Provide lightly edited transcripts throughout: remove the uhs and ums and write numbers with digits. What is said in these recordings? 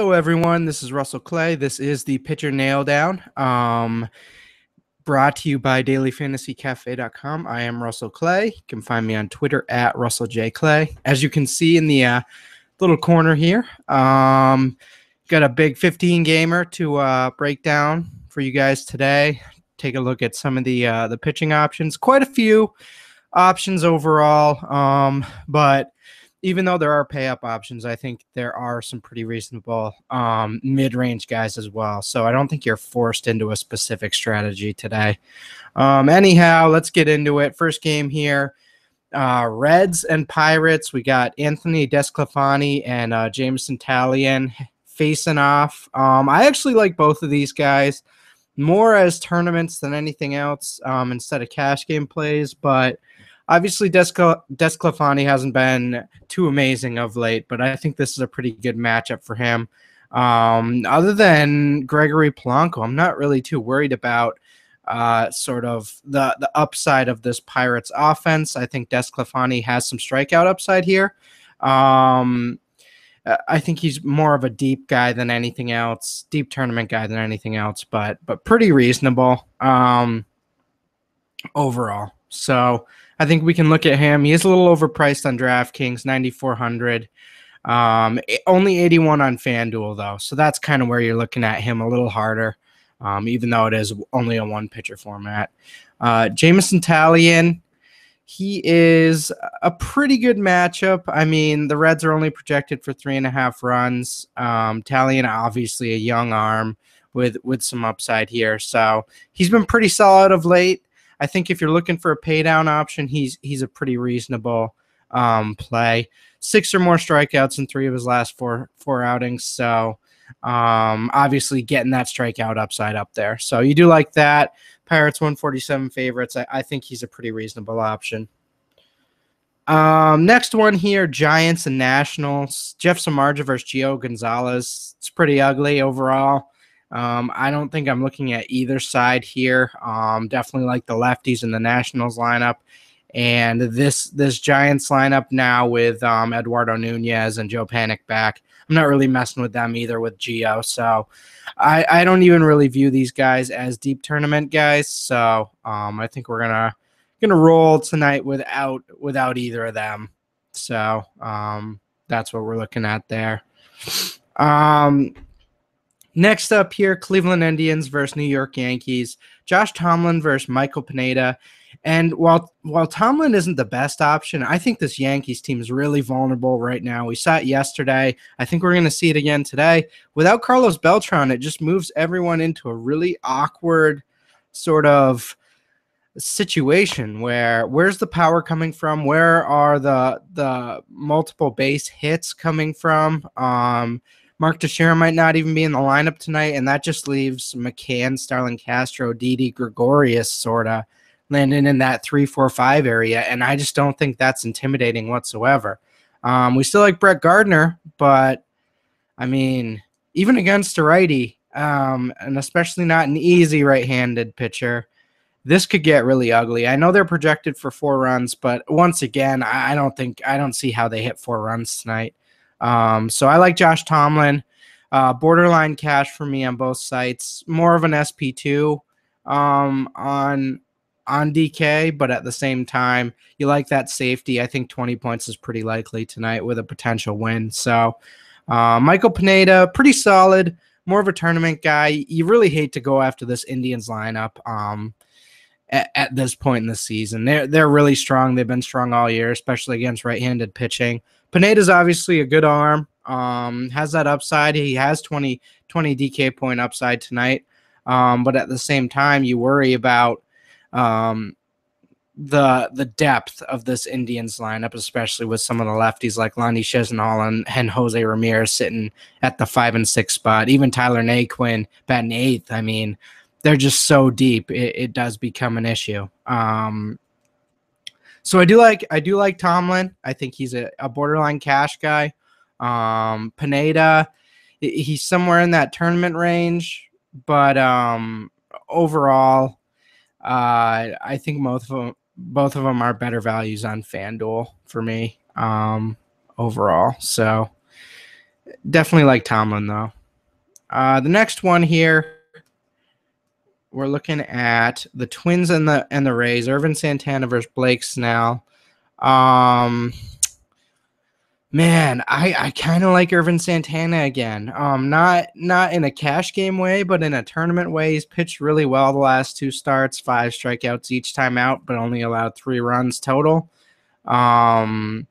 Hello, everyone. This is Russell Clay. This is the Pitcher Nail Down, brought to you by dailyfantasycafe.com. I am Russell Clay. You can find me on Twitter at RussellJClay. As you can see in the little corner here, got a big 15-gamer to break down for you guys today. Take a look at some of the pitching options. Quite a few options overall, but even though there are pay-up options, I think there are some pretty reasonable mid-range guys as well. So I don't think you're forced into a specific strategy today. Anyhow, let's get into it. First game here, Reds and Pirates. We got Anthony Desclafani and Jameson Taillon facing off. I actually like both of these guys more as tournaments than anything else instead of cash game plays, but obviously, Desclafani hasn't been too amazing of late, but I think this is a pretty good matchup for him. Other than Gregory Polanco, I'm not really too worried about sort of the upside of this Pirates offense. I think Desclafani has some strikeout upside here. I think he's more of a deep guy than anything else, deep tournament guy than anything else, but pretty reasonable overall. So I think we can look at him. He is a little overpriced on DraftKings, 9,400. Only 81 on FanDuel, though. So that's kind of where you're looking at him a little harder, even though it is only a one-pitcher format. Jameson Taillon, he is a pretty good matchup. I mean, the Reds are only projected for 3.5 runs. Taillon, obviously a young arm with some upside here. So he's been pretty solid of late. I think if you're looking for a pay down option, he's a pretty reasonable play. 6 or more strikeouts in 3 of his last four outings. So obviously getting that strikeout upside up there. So you do like that. Pirates 147 favorites. I think he's a pretty reasonable option. Next one here, Giants and Nationals. Jeff Samardzija versus Gio Gonzalez. It's pretty ugly overall. I don't think I'm looking at either side here. Definitely like the lefties in the Nationals lineup. And this Giants lineup now with Eduardo Nunez and Joe Panic back, I'm not really messing with them either with Gio. So I don't even really view these guys as deep tournament guys. So I think we're gonna roll tonight without either of them. So that's what we're looking at there. Next up here, Cleveland Indians versus New York Yankees. Josh Tomlin versus Michael Pineda. And while Tomlin isn't the best option, I think this Yankees team is really vulnerable right now. We saw it yesterday. I think we're going to see it again today. Without Carlos Beltran, it just moves everyone into a really awkward sort of situation where's the power coming from? Where are the multiple base hits coming from? Mark Teixeira might not even be in the lineup tonight, and that just leaves McCann, Starlin Castro, Didi Gregorius sort of landing in that 3-4-5 area, and I just don't think that's intimidating whatsoever. We still like Brett Gardner, but, I mean, even against a righty, and especially not an easy right-handed pitcher, this could get really ugly. I know they're projected for 4 runs, but once again, I don't see how they hit 4 runs tonight. So I like Josh Tomlin, borderline cash for me on both sites, more of an SP2 on DK, but at the same time, you like that safety. I think 20 points is pretty likely tonight with a potential win. So Michael Pineda, pretty solid, more of a tournament guy. You really hate to go after this Indians lineup at this point in the season. They're really strong. They've been strong all year, especially against right-handed pitching. Pineda's obviously a good arm, has that upside. He has 20 DK point upside tonight. But at the same time, you worry about the depth of this Indians lineup, especially with some of the lefties like Lonnie Chisenhall and Jose Ramirez sitting at the 5 and 6 spot. Even Tyler Naquin batting 8th. I mean, they're just so deep. It does become an issue. So I do like Tomlin. I think he's a borderline cash guy. Pineda, he's somewhere in that tournament range, but overall, I think both of them are better values on FanDuel for me overall. So Definitely like Tomlin, though. The next one here, we're looking at the Twins and the Rays. Irvin Santana versus Blake Snell. Um, Man, I kind of like Irvin Santana again. Not in a cash game way, but in a tournament way. He's pitched really well the last two starts, 5 strikeouts each time out, but only allowed 3 runs total. Um,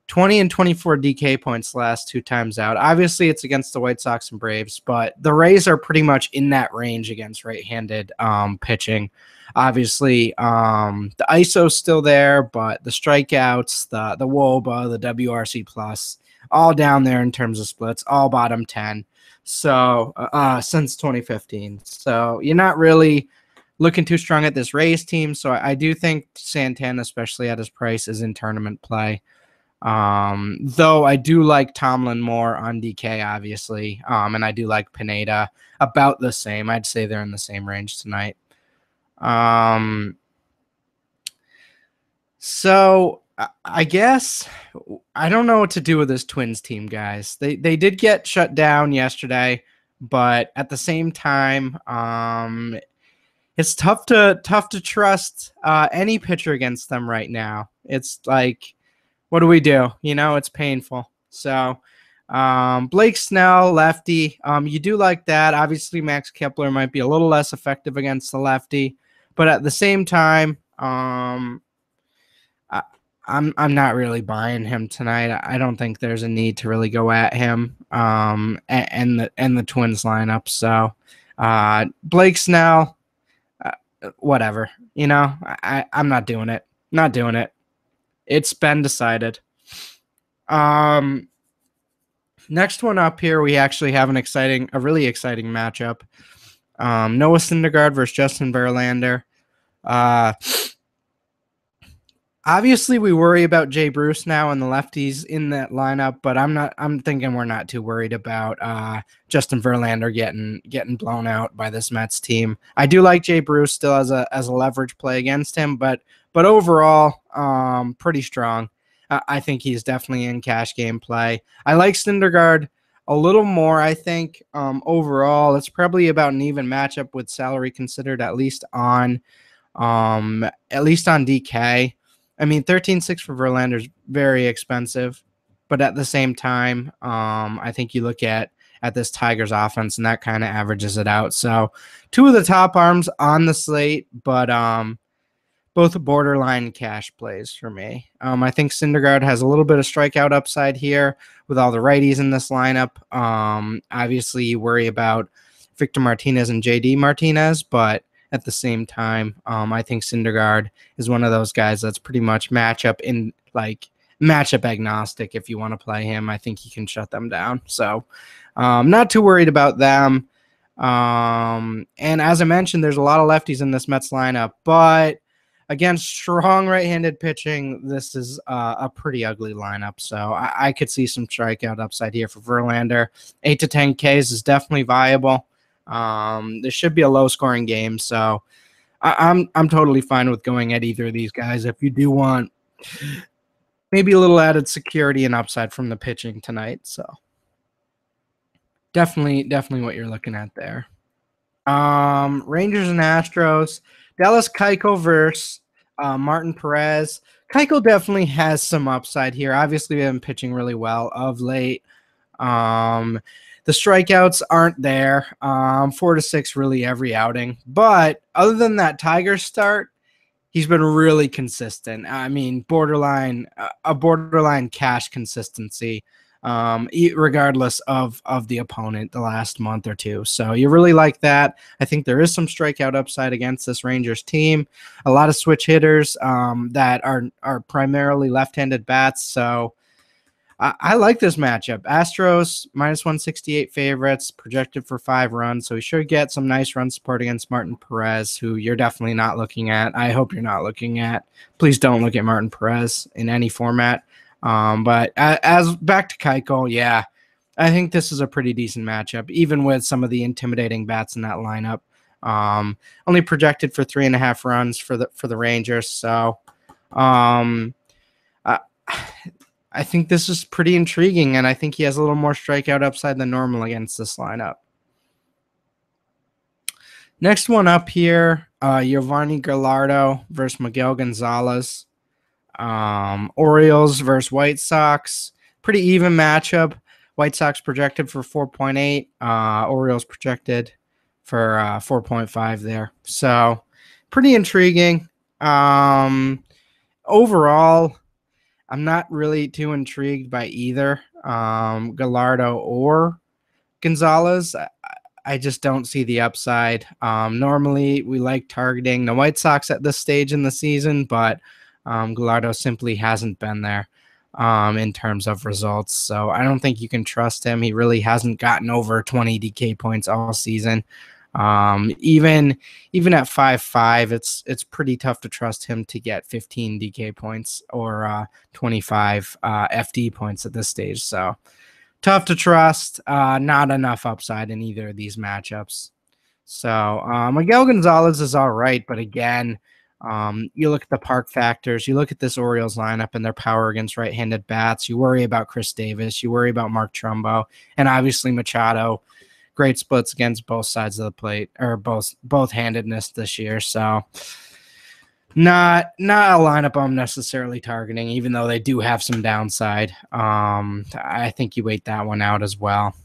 20 and 24 DK points last 2 times out. Obviously, it's against the White Sox and Braves, but the Rays are pretty much in that range against right-handed pitching. Obviously, the ISO's still there, but the strikeouts, the WOBA, the WRC plus, all down there in terms of splits, all bottom 10. So since 2015, so you're not really looking too strong at this Rays team. So I do think Santana, especially at his price, is in tournament play. Though I do like Tomlin more on DK, obviously. And I do like Pineda about the same. I'd say they're in the same range tonight. So I guess I don't know what to do with this Twins team, guys. They did get shut down yesterday, but at the same time, it's tough to trust any pitcher against them right now. It's like, what do we do? It's painful. So Blake Snell, lefty. You do like that. Obviously, Max Kepler might be a little less effective against the lefty, but at the same time, I'm not really buying him tonight. I don't think there's a need to really go at him. And the Twins lineup. So Blake Snell, whatever. I'm not doing it. Not doing it. It's been decided. Next one up here, we actually have a really exciting matchup. Noah Syndergaard versus Justin Verlander. Obviously, we worry about Jay Bruce now and the lefties in that lineup, but I'm thinking we're not too worried about Justin Verlander getting blown out by this Mets team. I do like Jay Bruce still as a leverage play against him, but overall, pretty strong. I think he's definitely in cash game play. I like Syndergaard a little more. I think overall, it's probably about an even matchup with salary considered, at least on DK. I mean, 13.6 for Verlander is very expensive, but at the same time, I think you look at this Tigers offense and that kind of averages it out. So, two of the top arms on the slate, but both borderline cash plays for me. I think Syndergaard has a little bit of strikeout upside here with all the righties in this lineup. Obviously, you worry about Victor Martinez and JD Martinez, but at the same time, I think Syndergaard is one of those guys that's pretty much matchup agnostic. If you want to play him, I think he can shut them down. So not too worried about them. And as I mentioned, there's a lot of lefties in this Mets lineup, but against strong right-handed pitching, this is a pretty ugly lineup. So I could see some strikeout upside here for Verlander. 8 to 10 Ks is definitely viable. This should be a low-scoring game, so I'm totally fine with going at either of these guys. If you do want maybe a little added security and upside from the pitching tonight, so definitely what you're looking at there. Rangers and Astros. Dallas Keuchel versus Martin Perez. Keuchel definitely has some upside here. Obviously, we've been pitching really well of late. The strikeouts aren't there. 4 to 6 really every outing. But other than that Tigers start, he's been really consistent. I mean, borderline cash consistency, regardless of the opponent the last month or two. So you really like that. I think there is some strikeout upside against this Rangers team. A lot of switch hitters that are primarily left-handed bats. So I like this matchup. Astros -168 favorites, projected for 5 runs. So we should get some nice run support against Martin Perez, who you're definitely not looking at. I hope you're not looking at. Please don't look at Martin Perez in any format. But as back to Keuchel, yeah, I think this is a pretty decent matchup, even with some of the intimidating bats in that lineup. Only projected for 3.5 runs for the Rangers. So, I think this is pretty intriguing, and I think he has a little more strikeout upside than normal against this lineup. Next one up here, Giovanni Gallardo versus Miguel Gonzalez. Orioles versus White Sox. Pretty even matchup. White Sox projected for 4.8. Orioles projected for 4.5 there. So pretty intriguing. Overall, I'm not really too intrigued by either Gallardo or Gonzalez. I just don't see the upside. Normally, we like targeting the White Sox at this stage in the season, but Gallardo simply hasn't been there in terms of results. So I don't think you can trust him. He really hasn't gotten over 20 DK points all season. Even at 5.5, it's pretty tough to trust him to get 15 DK points or 25 FD points at this stage. So tough to trust. Not enough upside in either of these matchups. So Miguel Gonzalez is all right, but again, you look at the park factors, you look at this Orioles lineup and their power against right-handed bats. You worry about Chris Davis, you worry about Mark Trumbo, and obviously Machado. Great splits against both sides of the plate, or both handedness this year. So not a lineup I'm necessarily targeting, even though they do have some downside. I think you wait that one out as well.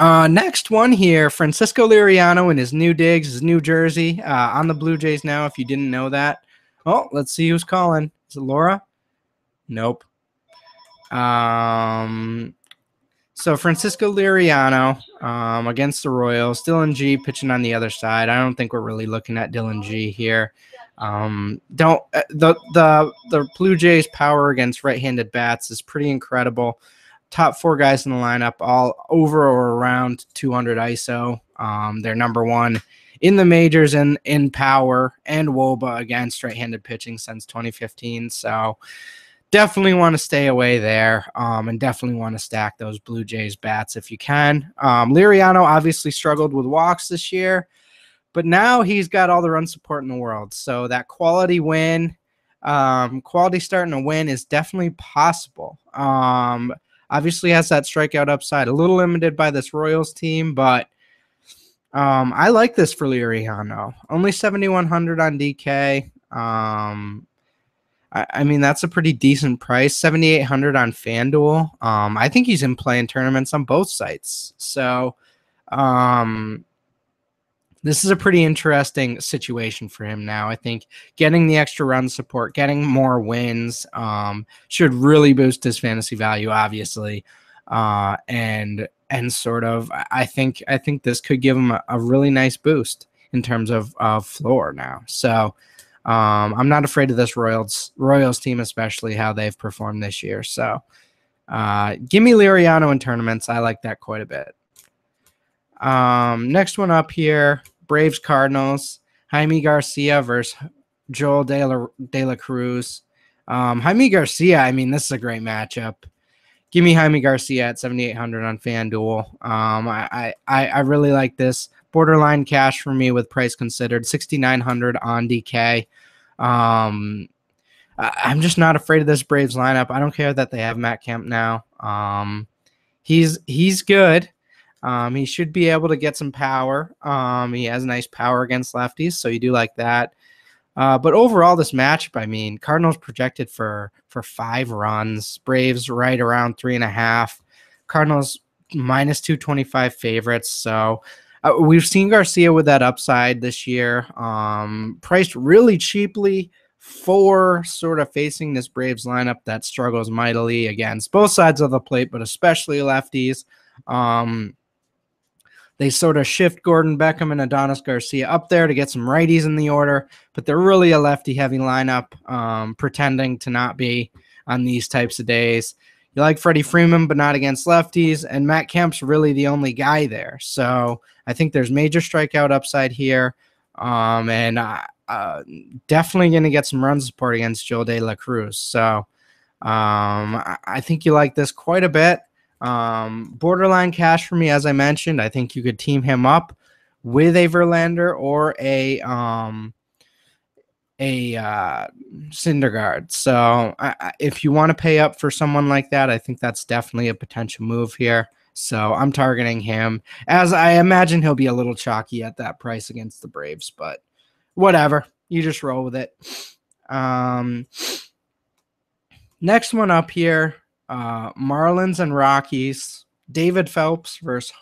Next one here, Francisco Liriano in his new digs, his New Jersey, on the Blue Jays now, if you didn't know that. Oh, let's see who's calling. Is it Laura? Nope. So Francisco Liriano against the Royals. Dylan G pitching on the other side. I don't think we're really looking at Dylan G here. The Blue Jays' power against right-handed bats is pretty incredible. Top 4 guys in the lineup, all over or around 200 ISO. They're number 1 in the majors in power and WOBA against right-handed pitching since 2015. So definitely want to stay away there, and definitely want to stack those Blue Jays bats if you can. Liriano obviously struggled with walks this year, but now he's got all the run support in the world. So that quality starting to win is definitely possible. Obviously has that strikeout upside, a little limited by this Royals team, but I like this for Liriano. Only 7,100 on DK. I mean, that's a pretty decent price. 7,800 on FanDuel. I think he's in play in tournaments on both sites. So this is a pretty interesting situation for him now. I think getting the extra run support, getting more wins should really boost his fantasy value, obviously. And sort of, I think this could give him a really nice boost in terms of floor now. So I'm not afraid of this Royals team, especially how they've performed this year. So give me Liriano in tournaments. I like that quite a bit. Next one up here, Braves Cardinals. Jaime Garcia versus Joel De La Cruz. Jaime Garcia, I mean, this is a great matchup. Give me Jaime Garcia at 7,800 on FanDuel. I really like this. Borderline cash for me with price considered. 6,900 on DK. I'm just not afraid of this Braves lineup. I don't care that they have Matt Kemp now. He's good. He should be able to get some power. He has nice power against lefties, so you do like that. But overall, this matchup, I mean, Cardinals projected for 5 runs. Braves right around 3.5. Cardinals minus 225 favorites. So we've seen Garcia with that upside this year. Priced really cheaply for sort of facing this Braves lineup that struggles mightily against both sides of the plate, but especially lefties. They sort of shift Gordon Beckham and Adonis Garcia up there to get some righties in the order, but they're really a lefty-heavy lineup, pretending to not be on these types of days. You like Freddie Freeman, but not against lefties, and Matt Kemp's really the only guy there. So I think there's major strikeout upside here, and definitely going to get some run support against Joe De La Cruz. So I think you like this quite a bit. Borderline cash for me, as I mentioned. I think you could team him up with a Verlander or a Syndergaard. So if you want to pay up for someone like that, I think that's definitely a potential move here. So I'm targeting him, as I imagine he'll be a little chalky at that price against the Braves, but whatever. You just roll with it. Next one up here, Marlins and Rockies. David Phelps versus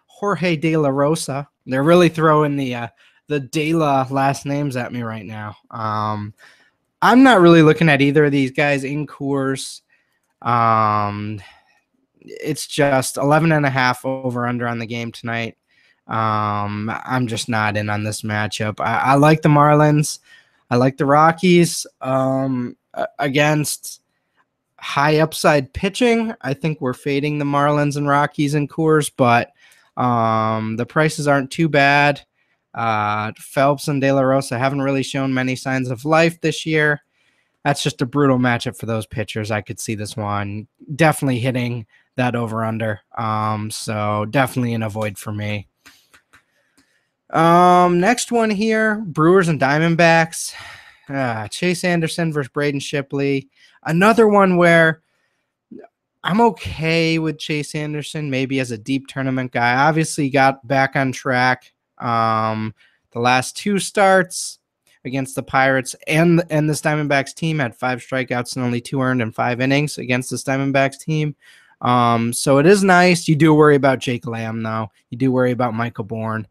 Jorge De La Rosa. They're really throwing the De La last names at me right now. I'm not really looking at either of these guys in Coors. It's just 11.5 over under on the game tonight. I'm just not in on this matchup. I like the Marlins. I like the Rockies against high upside pitching. I think we're fading the Marlins and Rockies in Coors, but the prices aren't too bad. Phelps and De La Rosa haven't really shown many signs of life this year. That's just a brutal matchup for those pitchers. I could see this one definitely hitting that over under. So definitely an avoid for me. Next one here, Brewers and Diamondbacks. Chase Anderson versus Braden Shipley. Another one where I'm okay with Chase Anderson, maybe as a deep tournament guy. Obviously got back on track the last 2 starts against the Pirates, and this Diamondbacks team had 5 strikeouts and only 2 earned in 5 innings against this Diamondbacks team. So it is nice. You do worry about Jake Lamb, though. You do worry about Michael Bourne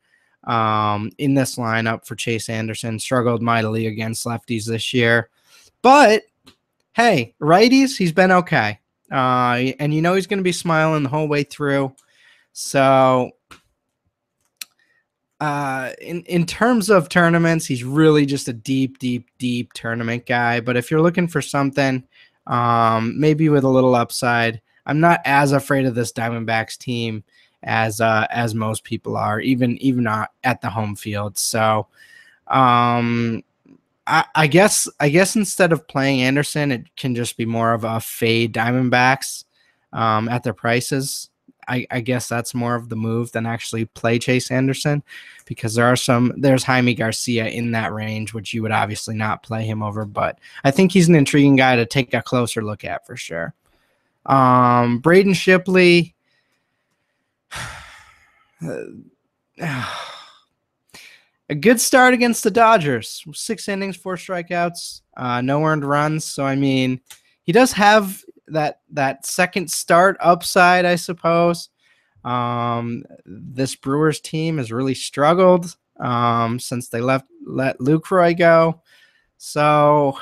in this lineup for Chase Anderson. Struggled mightily against lefties this year. But, hey, righties, he's been okay. And you know he's going to be smiling the whole way through. So in terms of tournaments, he's really just a deep tournament guy. But if you're looking for something, maybe with a little upside, I'm not as afraid of this Diamondbacks team as most people are, even at the home field. So I guess instead of playing Anderson, it can just be more of a fade Diamondbacks at their prices. I guess that's more of the move than actually play Chase Anderson, because there's Jaime Garcia in that range, which you would obviously not play him over, but I think he's an intriguing guy to take a closer look at for sure. Braden Shipley, a good start against the Dodgers. 6 innings, 4 strikeouts, no earned runs. So, I mean, he does have that second start upside, I suppose. This Brewers team has really struggled since they let Lucroy go. So,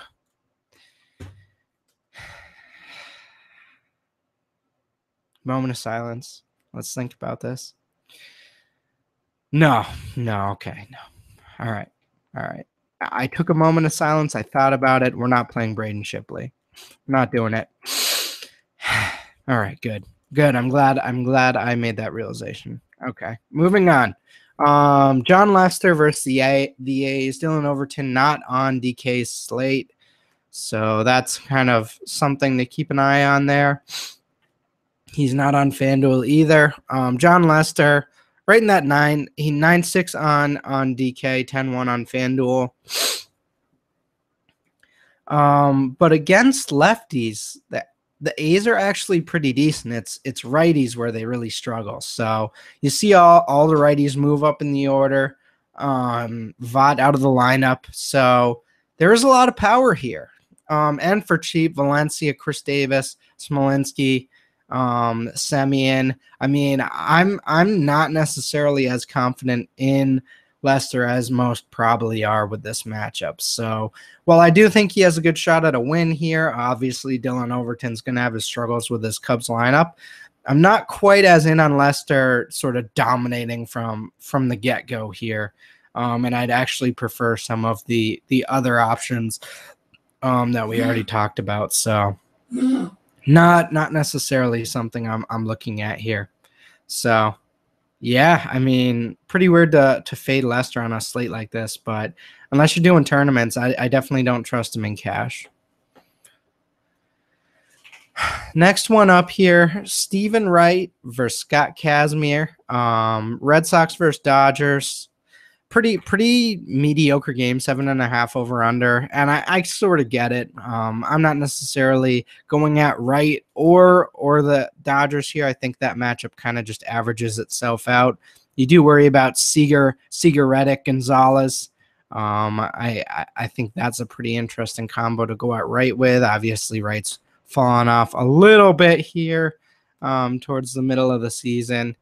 moment of silence. Let's think about this. No, okay, no. All right. I took a moment of silence. I thought about it. We're not playing Braden Shipley. I'm not doing it. All right, good. I'm glad I made that realization. Okay, moving on. John Lester versus the A's. Dylan Overton not on DK's slate, so that's kind of something to keep an eye on there. He's not on FanDuel either. John Lester, right in that 9.6 on DK, 10-1 on FanDuel. But against lefties, the A's are actually pretty decent. It's righties where they really struggle. So you see all the righties move up in the order. Vaught out of the lineup. So there is a lot of power here. And for cheap, Valencia, Chris Davis, Smolinski, Semien. I mean, I'm not necessarily as confident in Lester as most probably are with this matchup. So while I do think he has a good shot at a win here, obviously Dylan Overton's going to have his struggles with his Cubs lineup. I'm not quite as in on Lester sort of dominating from the get-go here. And I'd actually prefer some of the other options that we already talked about. So not necessarily something I'm looking at here. So yeah, I mean, pretty weird to fade Lester on a slate like this, but unless you're doing tournaments, I definitely don't trust him in cash. Next one up here, Stephen Wright versus Scott Kazmir. Red Sox versus Dodgers. pretty mediocre game, 7.5 over under, and I sort of get it. I'm not necessarily going at Wright or the Dodgers here. I think that matchup kind of just averages itself out. You do worry about Seager, Reddick, Gonzalez. I think that's a pretty interesting combo to go at Wright with. Obviously, Wright's fallen off a little bit here towards the middle of the season.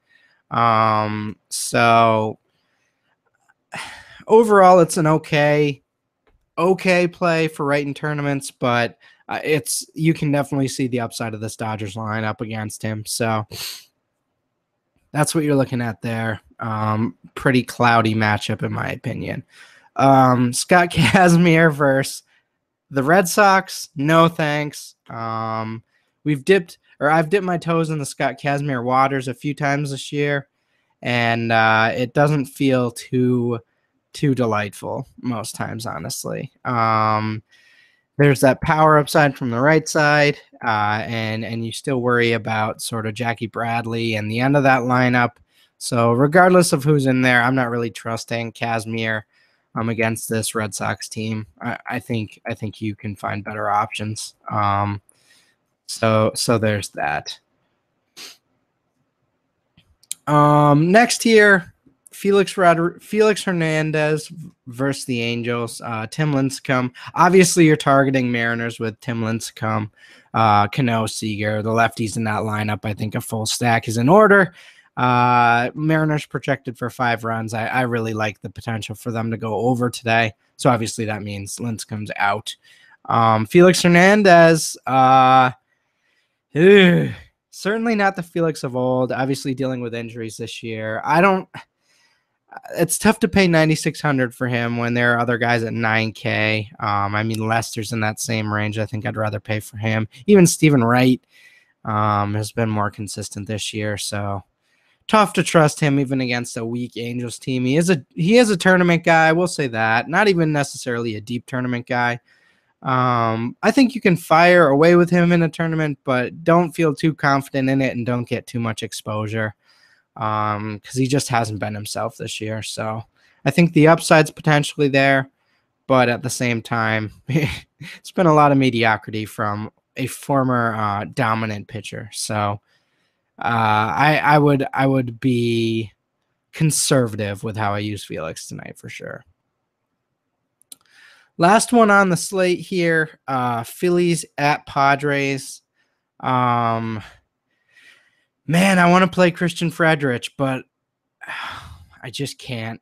So overall, it's an okay play for Wright in tournaments, but you can definitely see the upside of this Dodgers line up against him. So that's what you're looking at there. Pretty cloudy matchup in my opinion. Scott Kazmir versus the Red Sox. No thanks. I've dipped my toes in the Scott Kazmir waters a few times this year, and it doesn't feel too delightful most times, honestly. There's that power upside from the right side, and you still worry about sort of Jackie Bradley and the end of that lineup. So regardless of who's in there, I'm not really trusting Kazmir against this Red Sox team. I think you can find better options. So there's that. Next here, Felix Hernandez versus the Angels. Tim Lincecum. Obviously, you're targeting Mariners with Tim Lincecum, Cano, Seager, the lefties in that lineup. I think a full stack is in order. Mariners projected for 5 runs. I really like the potential for them to go over today. So obviously that means Lincecum's out. Felix Hernandez, certainly not the Felix of old. Obviously dealing with injuries this year. It's tough to pay $9,600 for him when there are other guys at $9K. I mean, Lester's in that same range. I think I'd rather pay for him. Even Stephen Wright has been more consistent this year, so tough to trust him even against a weak Angels team. He is a tournament guy. I will say that. Not even necessarily a deep tournament guy. I think you can fire away with him in a tournament, but don't feel too confident in it and don't get too much exposure because he just hasn't been himself this year. So I think the upside's potentially there, but at the same time, it's been a lot of mediocrity from a former dominant pitcher. So I would be conservative with how I use Felix tonight for sure. Last one on the slate here, Phillies at Padres. Man, I want to play Christian Frederich, but I just can't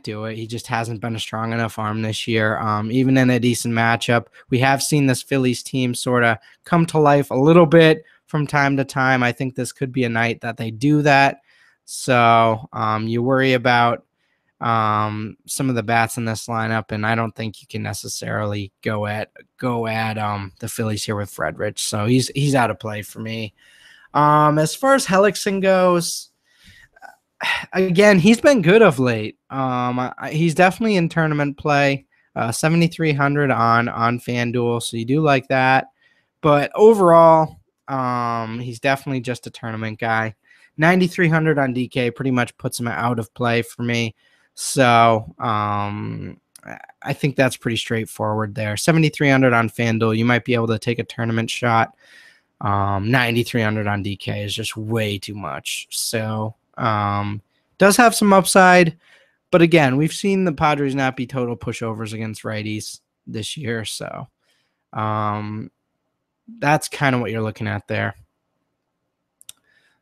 do it. He just hasn't been a strong enough arm this year. Even in a decent matchup, we have seen this Phillies team sort of come to life a little bit from time to time. I think this could be a night that they do that. So you worry about some of the bats in this lineup, and I don't think you can necessarily go at the Phillies here with Frederich. So he's out of play for me. As far as Hellickson goes, again, he's been good of late. He's definitely in tournament play. 7,300 on FanDuel, so you do like that. But overall, he's definitely just a tournament guy. 9,300 on DK pretty much puts him out of play for me. So I think that's pretty straightforward there. 7,300 on FanDuel, you might be able to take a tournament shot. 9,300 on DK is just way too much. So does have some upside, but again, we've seen the Padres not be total pushovers against righties this year. So that's kind of what you're looking at there.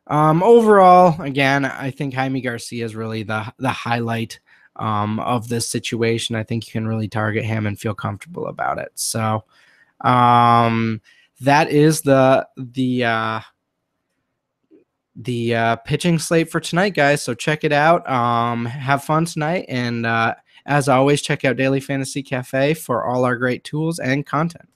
Overall, again, I think Jaime Garcia is really the highlight of this situation. I think you can really target him and feel comfortable about it. So that is the pitching slate for tonight, guys. So check it out. Have fun tonight, and as always, check out Daily Fantasy Cafe for all our great tools and content.